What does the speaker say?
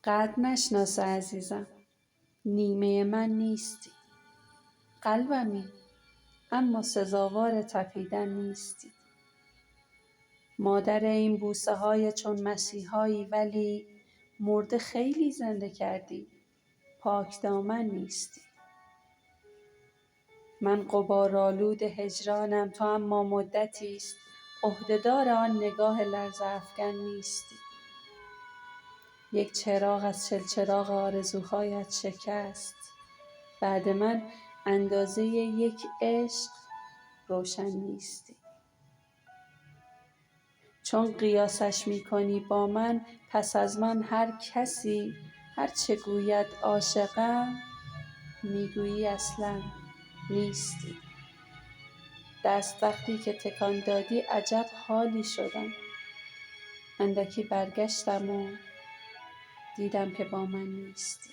قدر نشناسه عزیزم، نیمه من نیستی. قلبمی، اما سزاوار تپیدن نیستی. مادر این بوسه های چون مسیحایی، ولی مرده خیلی زنده کردی. پاک دامن نیستی. من غبارآلود هجرانم، تو اما مدتی است عهدهدار آن نگاه لرزه افکن نیستی. یک چراغ از چلچراغ آرزوهایت شکست. بعد من اندازه یک عشق روشن نیستی. چون قیاسش می‌کنی با من، پس از من هر کسی هر چه گوید عاشقم، میگویی اصلاً نیستی. دست وقتی که تکان دادی عجب حالی شدم. اندکی برگشتم و دیدم که با من نیستی.